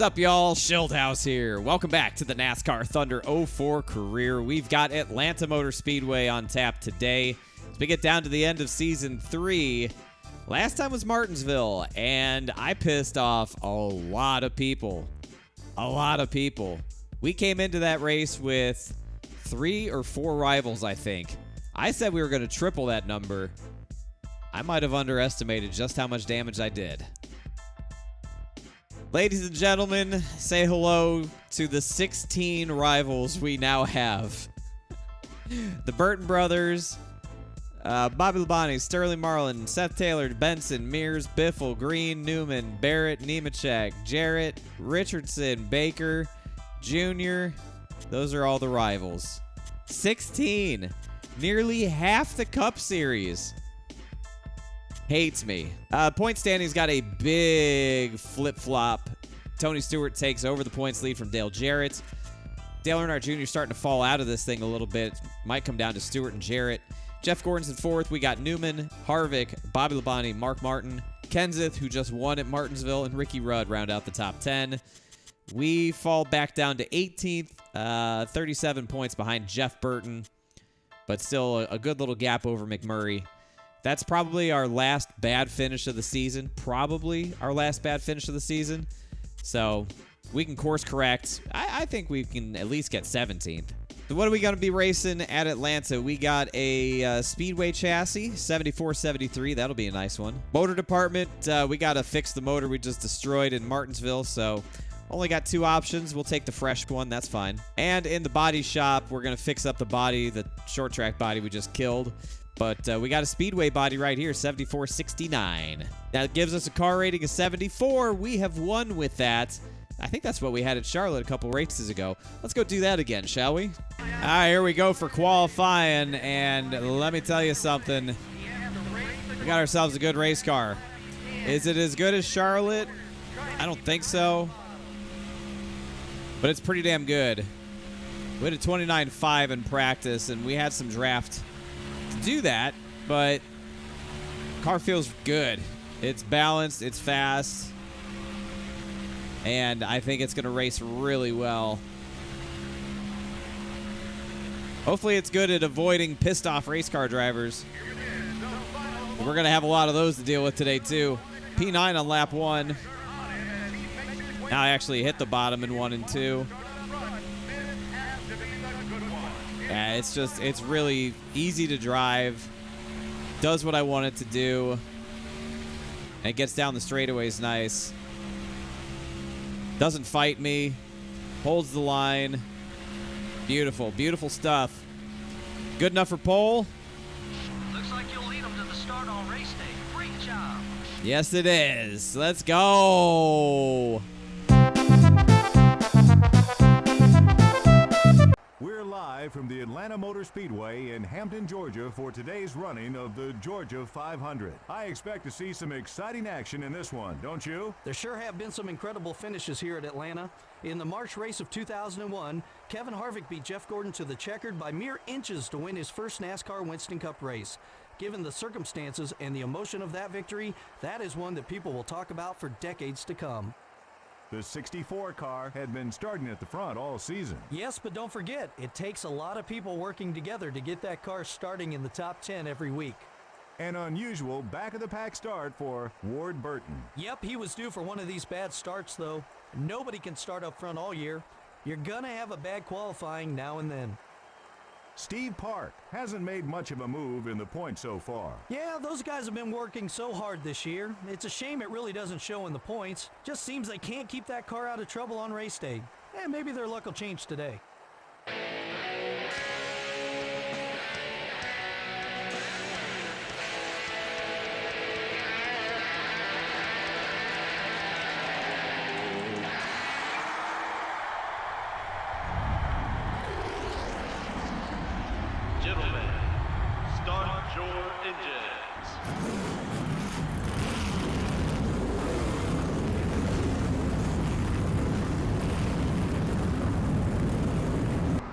What's up, y'all? Schildhouse here. Welcome back to the NASCAR Thunder 04 career. We've got Atlanta Motor Speedway on tap today as we get down to the end of Season 3. Last time was Martinsville, and I pissed off a lot of people. We came into that race with 3 or 4 rivals, I think. I said we were going to triple that number. I might have underestimated just how much damage I did. Ladies and gentlemen, say hello to the 16 rivals we now have. The Burton brothers, Bobby Labonte, Sterling Marlin, Seth Taylor, Benson, Mears, Biffle, Green, Newman, Barrett, Nemechek, Jarrett, Richardson, Baker, Jr. Those are all the rivals. 16. Nearly half the Cup Series. Hates me. Point standings got a big flip-flop. Tony Stewart takes over the points lead from Dale Jarrett. Dale Earnhardt Jr. starting to fall out of this thing a little bit. Might come down to Stewart and Jarrett. Jeff Gordon's in 4th. We got Newman, Harvick, Bobby Labonte, Mark Martin, Kenseth, who just won at Martinsville, and Ricky Rudd round out the top 10. We fall back down to 18th, 37 points behind Jeff Burton, but still a good little gap over McMurray. That's probably our last bad finish of the season. So we can course correct. I think we can at least get 17th. So what are we going to be racing at Atlanta? We got a Speedway chassis, 74-73. That'll be a nice one. Motor department, we got to fix the motor we just destroyed in Martinsville. So only got 2 options. We'll take the fresh one. That's fine. And in the body shop, we're going to fix up the body, the short track body we just killed. But we got a Speedway body right here, 74-69. That gives us a car rating of 74. We have won with that. I think that's what we had at Charlotte a couple races ago. Let's go do that again, shall we? All right, here we go for qualifying. And let me tell you something. We got ourselves a good race car. Is it as good as Charlotte? I don't think so. But it's pretty damn good. We had a 29.5 in practice, and we had some draft do that, but car feels good. It's balanced, it's fast, and I think it's going to race really well. Hopefully it's good at avoiding pissed off race car drivers. We're going to have a lot of those to deal with today too. P9 on lap 1. Now I actually hit the bottom in 1 and 2. Yeah, it's really easy to drive. Does what I want it to do. And it gets down the straightaways nice. Doesn't fight me. Holds the line. Beautiful, beautiful stuff. Good enough for pole? Looks like you'll lead them to the start on race day. Great job. Yes, it is. Let's go. We're live from the Atlanta Motor Speedway in Hampton, Georgia for today's running of the Georgia 500. I expect to see some exciting action in this one, don't you? There sure have been some incredible finishes here at Atlanta. In the March race of 2001, Kevin Harvick beat Jeff Gordon to the checkered by mere inches to win his first NASCAR Winston Cup race. Given the circumstances and the emotion of that victory, that is one that people will talk about for decades to come. The 64 car had been starting at the front all season. Yes, but don't forget, it takes a lot of people working together to get that car starting in the top 10 every week. An unusual back-of-the-pack start for Ward Burton. Yep, he was due for one of these bad starts, though. Nobody can start up front all year. You're gonna have a bad qualifying now and then. Steve Park hasn't made much of a move in the points so far. Yeah, those guys have been working so hard this year. It's a shame it really doesn't show in the points. Just seems they can't keep that car out of trouble on race day. Maybe their luck will change today. Gentlemen, start your engines.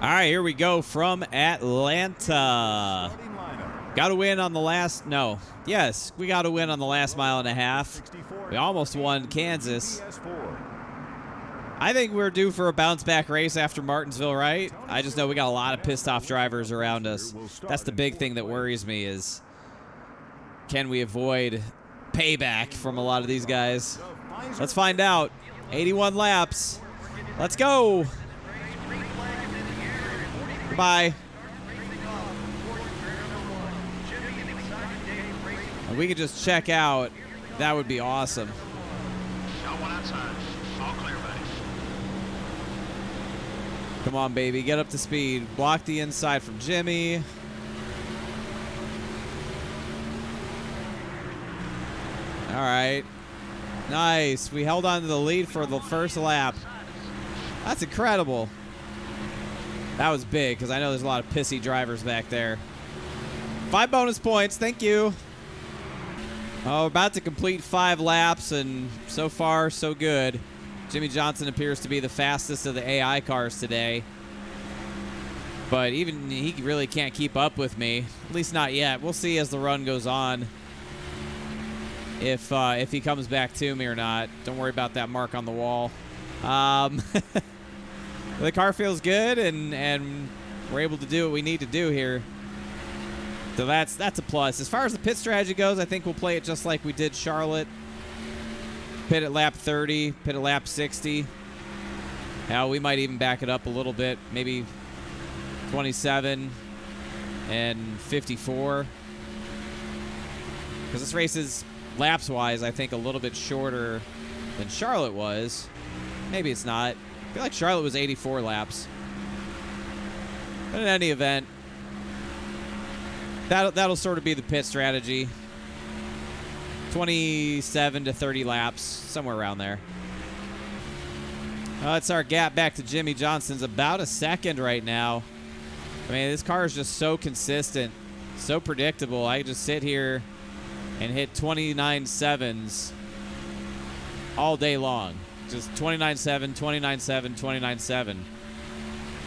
All right, here we go from Atlanta. Got to win on the last, no. Yes, we got to win on the last mile and a half. We almost won Kansas. I think we're due for a bounce-back race after Martinsville, right? I just know we got a lot of pissed-off drivers around us. That's the big thing that worries me is, can we avoid payback from a lot of these guys? Let's find out. 81 laps. Let's go. Goodbye. And we could just check out. That would be awesome. Got one outside. All clear, buddy. Come on, baby. Get up to speed. Block the inside from Jimmy. All right. Nice. We held on to the lead for the first lap. That's incredible. That was big because I know there's a lot of pissy drivers back there. 5 bonus points. Thank you. Oh, we're about to complete 5 laps, and so far, so good. Jimmy Johnson appears to be the fastest of the AI cars today. But even he really can't keep up with me. At least not yet. We'll see as the run goes on if he comes back to me or not. Don't worry about that mark on the wall. The car feels good, and we're able to do what we need to do here. So that's a plus. As far as the pit strategy goes, I think we'll play it just like we did Charlotte. Pit at lap 30, pit at lap 60. Now we might even back it up a little bit, maybe 27 and 54. Because this race is, laps-wise, I think a little bit shorter than Charlotte was. Maybe it's not. I feel like Charlotte was 84 laps. But in any event, that'll sort of be the pit strategy. 27 to 30 laps, somewhere around there. It's our gap back to Jimmy Johnson's about a second right now. I mean, this car is just so consistent, so predictable. I just sit here and hit 29.7s all day long. Just 29.7, 29.7, 29.7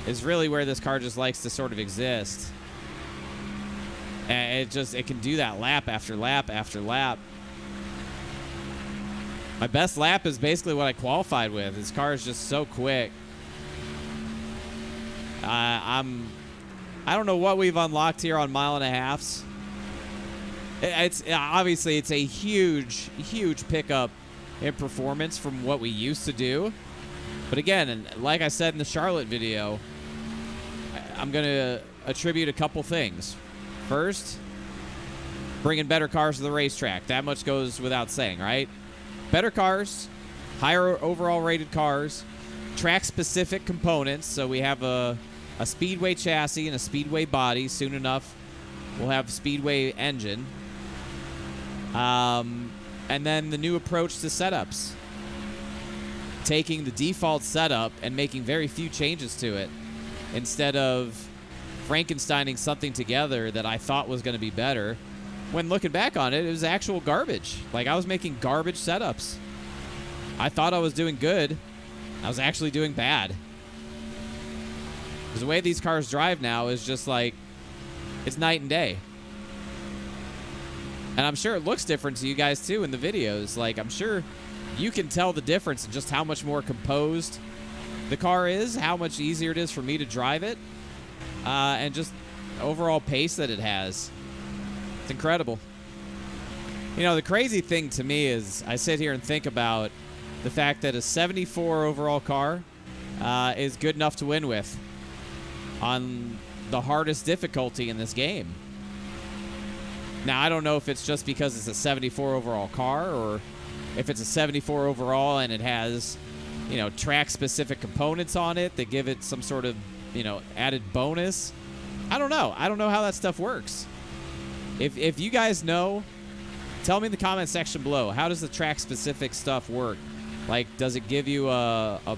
is really where this car just likes to sort of exist. And it can do that lap after lap after lap. My best lap is basically what I qualified with. This car is just so quick. I don't know what we've unlocked here on 1.5 miles. It's obviously it's a huge pickup in performance from what we used to do. But again, and like I said in the Charlotte video, I'm going to attribute a couple things. First, bringing better cars to the racetrack. That much goes without saying, right? Better cars, higher overall rated cars, track-specific components. So we have a Speedway chassis and a Speedway body. Soon enough, we'll have Speedway engine. And then the new approach to setups. Taking the default setup and making very few changes to it instead of Frankensteining something together that I thought was going to be better. When looking back on it, it was actual garbage. Like, I was making garbage setups. I thought I was doing good. I was actually doing bad. Because the way these cars drive now is just like, it's night and day. And I'm sure it looks different to you guys, too, in the videos. Like, I'm sure you can tell the difference in just how much more composed the car is, how much easier it is for me to drive it, and just overall pace that it has. It's incredible. You know, the crazy thing to me is I sit here and think about the fact that a 74 overall car is good enough to win with on the hardest difficulty in this game. Now, I don't know if it's just because it's a 74 overall car or if it's a 74 overall and it has, you know, track-specific components on it that give it some sort of, you know, added bonus. I don't know. I don't know how that stuff works. If you guys know, tell me in the comment section below. How does the track-specific stuff work? Like, does it give you a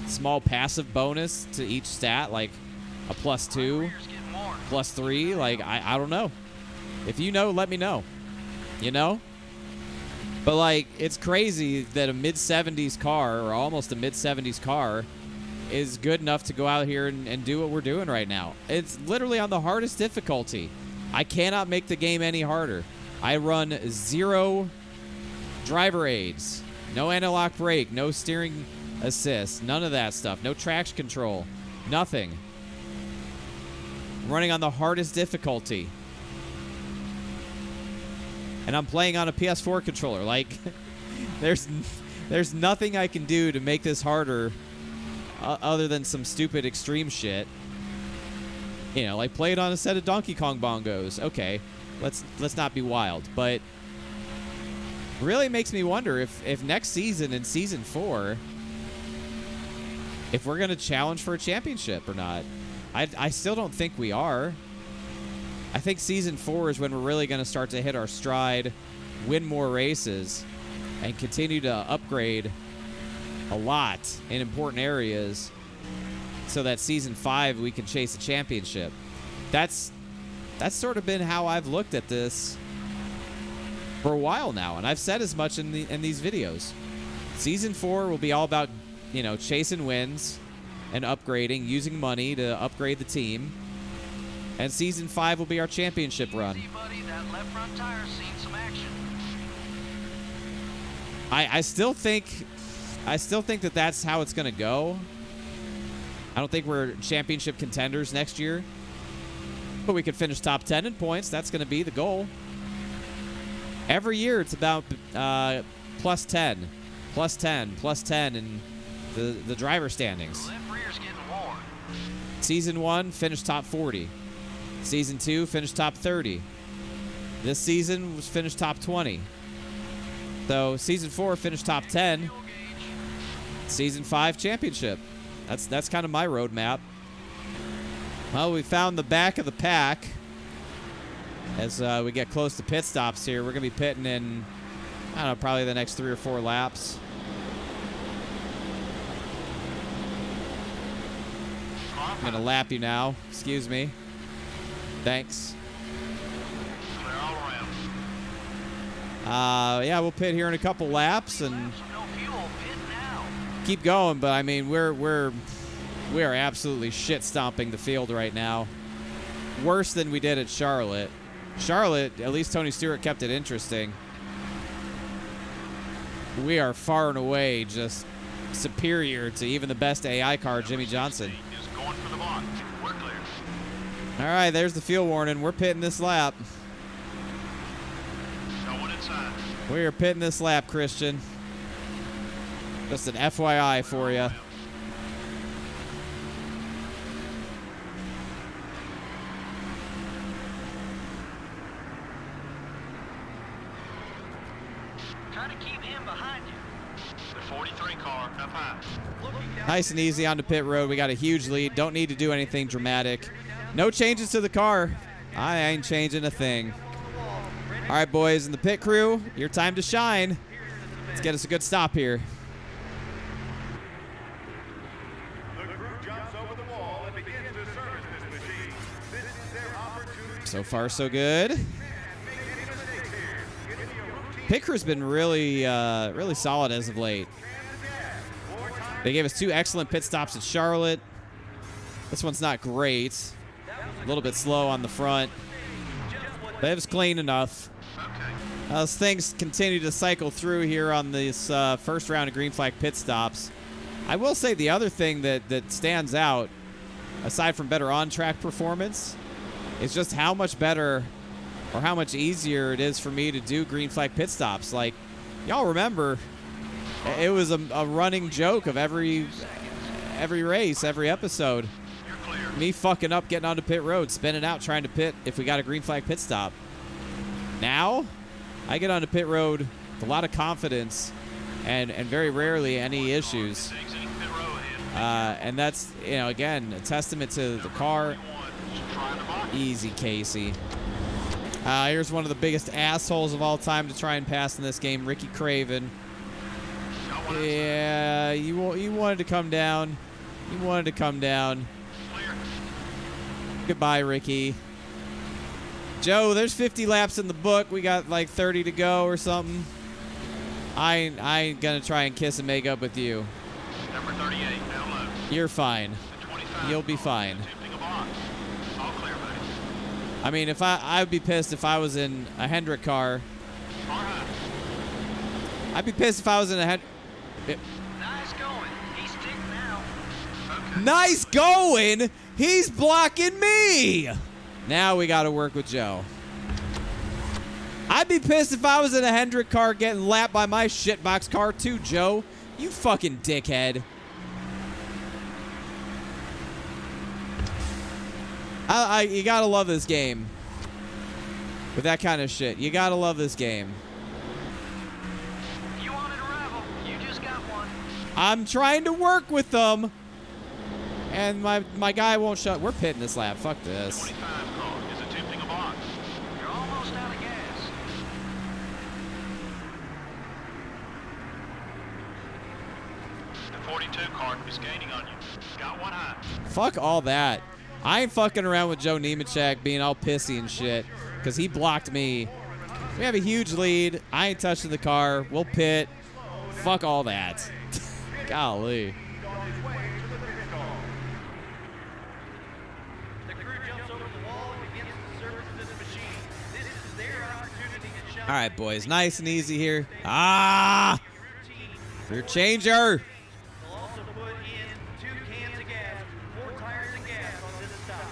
small passive bonus to each stat, like a +2, +3? Like, I don't know. If you know, let me know. You know? But, like, it's crazy that a mid-70s car, or almost a mid-70s car, is good enough to go out here and do what we're doing right now. It's literally on the hardest difficulty. I cannot make the game any harder. I run 0 driver aids, no anti-lock brake, no steering assist. None of that stuff. No traction control. Nothing. I'm running on the hardest difficulty. And I'm playing on a PS4 controller. Like, there's nothing I can do to make this harder other than some stupid extreme shit. You know, like play it on a set of Donkey Kong bongos. Okay, let's not be wild. But really makes me wonder if next season, in Season 4, if we're going to challenge for a championship or not. I still don't think we are. I think Season 4 is when we're really going to start to hit our stride, win more races, and continue to upgrade a lot in important areas so that Season 5 we can chase a championship. That's sort of been how I've looked at this for a while now, and I've said as much in these videos. Season 4 will be all about, you know, chasing wins and upgrading, using money to upgrade the team. And Season 5 will be our championship run. Easy, buddy. That left front tire's seen some action. I still think that that's how it's going to go. I don't think we're championship contenders next year, but we could finish top 10 in points. That's going to be the goal. Every year it's about plus 10 in the driver standings. Left rear's getting warm. Season 1 finished top 40. Season 2 finished top 30. This season was finished top 20. So Season 4 finished top 10. Season 5 championship. That's kind of my roadmap. Well, we found the back of the pack. As we get close to pit stops here, we're going to be pitting in, I don't know, probably the next 3 or 4 laps. I'm going to lap you now. Excuse me. Thanks. Yeah, we'll pit here in a couple laps and No fuel. Pit now. keep going, but I mean, we are absolutely shit stomping the field right now. Worse than we did at Charlotte. Charlotte, at least Tony Stewart kept it interesting. We are far and away just superior to even the best AI car, Jimmy Johnson. All right, there's the fuel warning. We're pitting this lap. We are pitting this lap, Christian. Just an FYI for you. Try to keep him behind you. The 43 car up high. Nice and easy onto pit road. We got a huge lead. Don't need to do anything dramatic. No changes to the car. I ain't changing a thing. All right, boys, and the pit crew, your time to shine. Let's get us a good stop here. The crew jumps over the wall and begins to service this machine. This is their opportunity. So far, so good. Pit crew's been really solid as of late. They gave us 2 excellent pit stops at Charlotte. This one's not great. A little bit slow on the front. But it was clean enough. As things continue to cycle through here on this first round of green flag pit stops, I will say the other thing that stands out, aside from better on-track performance, is just how much better or how much easier it is for me to do green flag pit stops. Like, y'all remember, it was a running joke of every race, every episode. Me fucking up getting onto pit road, spinning out, trying to pit if we got a green flag pit stop. Now, I get onto pit road with a lot of confidence and very rarely any issues. And that's, you know, again, a testament to the car. Easy, Casey. Here's one of the biggest assholes of all time to try and pass in this game, Ricky Craven. Yeah, you wanted to come down. You wanted to come down. Goodbye, Ricky. Joe, there's 50 laps in the book. We got like 30 to go or something. I ain't gonna try and kiss and make up with you. Number 38, down low. You're fine. You'll be fine. All clear, buddy. I mean, if I would be pissed if I was in a Hendrick car. I'd be pissed if I was in a Nice going. Nice going. He's blocking me. Now we got to work with Joe. I'd be pissed if I was in a Hendrick car getting lapped by my shitbox car too, Joe. You fucking dickhead. You gotta love this game. With that kind of shit. You gotta love this game. You wanted a rival. You just got one. I'm trying to work with them. And my guy won't shut. We're pitting this lap. Fuck this. 25 car is attempting a box. You're almost out of gas. The 42 car is gaining on you. Got one high. Fuck all that. I ain't fucking around with Joe Nemechek being all pissy and shit. Because he blocked me. We have a huge lead. I ain't touching the car. We'll pit. Fuck all that. Golly. The crew jumps over the wall and begins to service this machine. This is their opportunity to shine. All right, boys. Nice and easy here. Ah! Rear changer. They'll also put in 2 cans of gas, 4 tires of gas on this stop.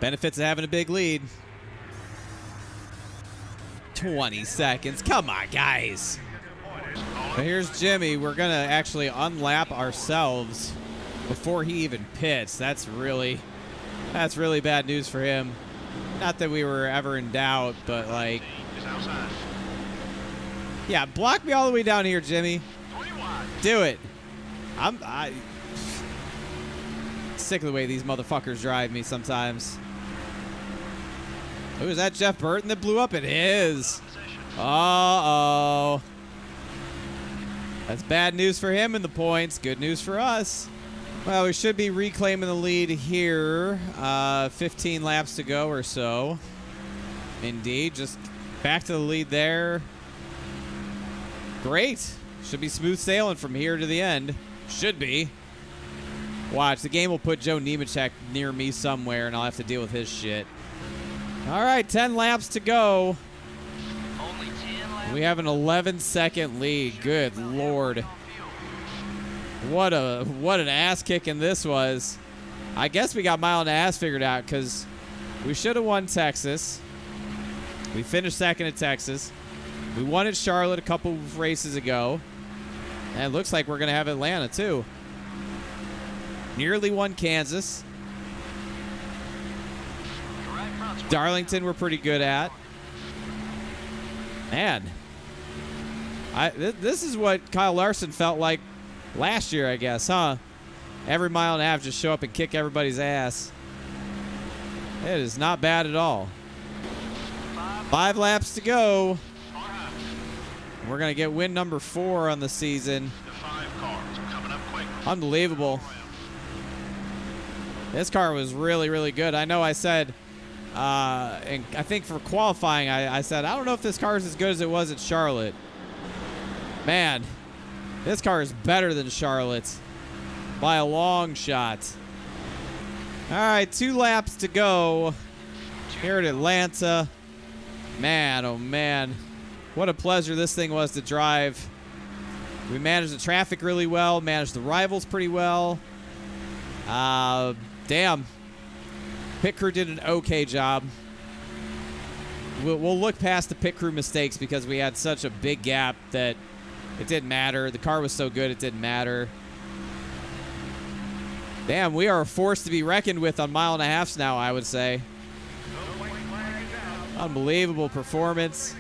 Benefits of having a big lead. 20 seconds. Come on, guys. So here's Jimmy. We're going to actually unlap ourselves before he even pits. That's really bad news for him. Not that we were ever in doubt, but like, Is outside. yeah, block me all the way down here, Jimmy. 3 wide. Do it. I'm sick of the way these motherfuckers drive me sometimes. Who is that, Jeff Burton that blew up? It is. Uh-oh. That's bad news for him in the points. Good news for us. Well, we should be reclaiming the lead here. 15 laps to go or so. Indeed. Just back to the lead there. Great. Should be smooth sailing from here to the end. Should be. Watch. The game will put Joe Nemechek near me somewhere, and I'll have to deal with his shit. All right, 10 laps to go. Only 10 laps. We have an 11-second lead. Good Lord. What an ass kicking this was. I guess we got mile and a half figured out because we should have won Texas. We finished second at Texas. We won at Charlotte a couple of races ago. And it looks like we're going to have Atlanta too. Nearly won Kansas. Darlington we're pretty good at. Man. This is what Kyle Larson felt like last year, I guess, huh? Every mile and a half just show up and kick everybody's ass. It is not bad at all. 5 laps to go. We're going to get win number 4 on the season. The 5 cars are coming up quick. Unbelievable. This car was really, really good. I know I said, and I think for qualifying, I said, I don't know if this car is as good as it was at Charlotte. Man, this car is better than Charlotte by a long shot. All right, 2 laps to go here at Atlanta. Man, oh man. What a pleasure this thing was to drive. We managed the traffic really well, managed the rivals pretty well. Damn. Pit crew did an okay job. We'll look past the pit crew mistakes because we had such a big gap that it didn't matter. The car was so good it didn't matter. Damn, we are a force to be reckoned with on mile and a halfs now, I would say. Unbelievable performance.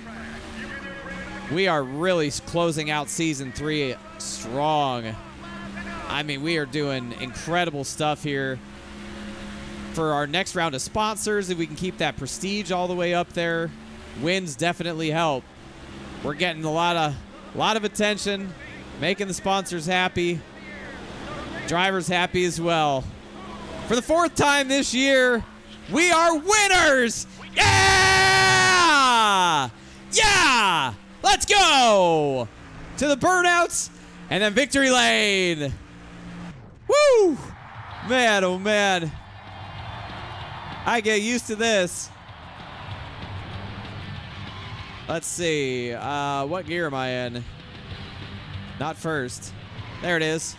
We are really closing out season 3 strong. I mean, we are doing incredible stuff here. For our next round of sponsors, if we can keep that prestige all the way up there, wins definitely help. We're getting a lot of attention, making the sponsors happy, drivers happy as well. For the 4th time this year, we are winners! Yeah! Yeah! Let's go! To the burnouts and then victory lane. Woo! Man, oh man. I get used to this. Let's see. What gear am I in? Not first. There it is.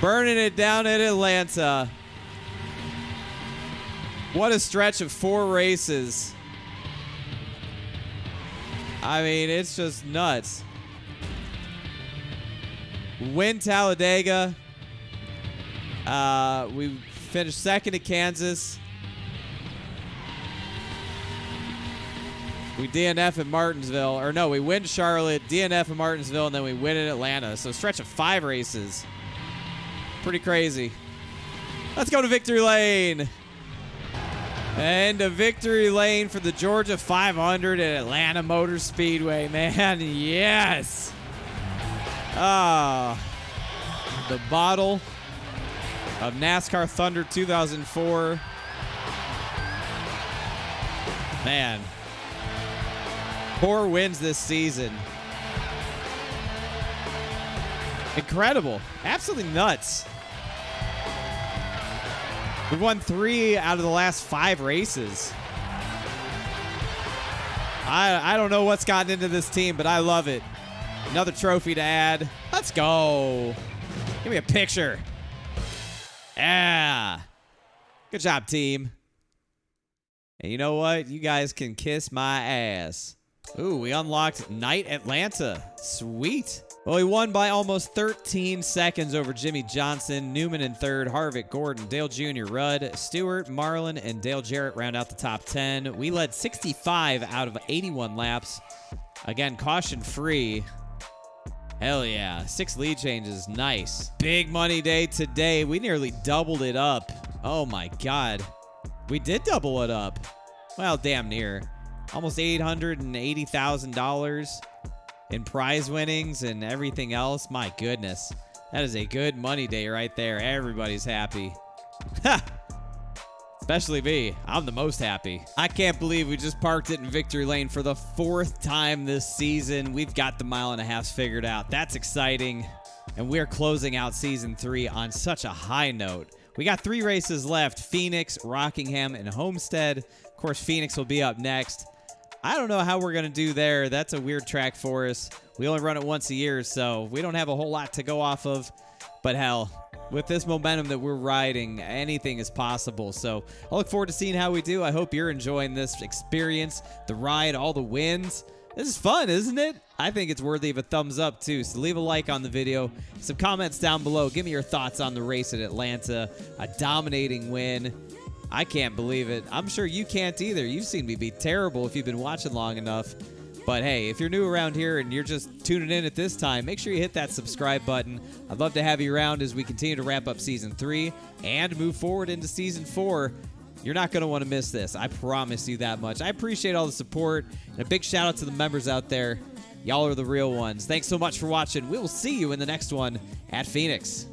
Burning it down at Atlanta. What a stretch of 4 races. I mean, it's just nuts. Win Talladega. We finished second at Kansas. We DNF at Martinsville. Or no, we win Charlotte, DNF at Martinsville, and then we win in Atlanta. So a stretch of 5 races. Pretty crazy. Let's go to victory lane. And a victory lane for the Georgia 500 at Atlanta Motor Speedway, man. Yes. The bottle of NASCAR Thunder 2004. Man. 4 wins this season. Incredible. Absolutely nuts. We've won 3 out of the last 5 races. I don't know what's gotten into this team, but I love it. Another trophy to add. Let's go. Give me a picture. Yeah. Good job, team. And you know what? You guys can kiss my ass. Ooh, we unlocked Night Atlanta. Sweet. Well, he won by almost 13 seconds over Jimmy Johnson, Newman in third, Harvick, Gordon, Dale Jr., Rudd, Stewart, Marlin, and Dale Jarrett round out the top 10. We led 65 out of 81 laps. Again, caution-free. Hell yeah. 6 lead changes. Nice. Big money day today. We nearly doubled it up. Oh, my God. We did double it up. Well, damn near. Almost $880,000 in prize winnings and everything else. My goodness. That is a good money day right there. Everybody's happy. Ha! Especially me. I'm the most happy. I can't believe we just parked it in victory lane for the 4th time this season. We've got the 1.5 miles figured out. That's exciting. And we're closing out season 3 on such a high note. We got 3 races left. Phoenix, Rockingham, and Homestead. Of course, Phoenix will be up next. I don't know how we're going to do there. That's a weird track for us. We only run it once a year, so we don't have a whole lot to go off of. But hell, with this momentum that we're riding, anything is possible. So I look forward to seeing how we do. I hope you're enjoying this experience, the ride, all the wins. This is fun, isn't it? I think it's worthy of a thumbs up, too. So leave a like on the video, some comments down below. Give me your thoughts on the race at Atlanta. A dominating win. I can't believe it. I'm sure you can't either. You've seen me be terrible if you've been watching long enough. But hey, if you're new around here and you're just tuning in at this time, make sure you hit that subscribe button. I'd love to have you around as we continue to wrap up Season 3 and move forward into Season 4. You're not going to want to miss this. I promise you that much. I appreciate all the support. And a big shout out to the members out there. Y'all are the real ones. Thanks so much for watching. We will see you in the next one at Phoenix.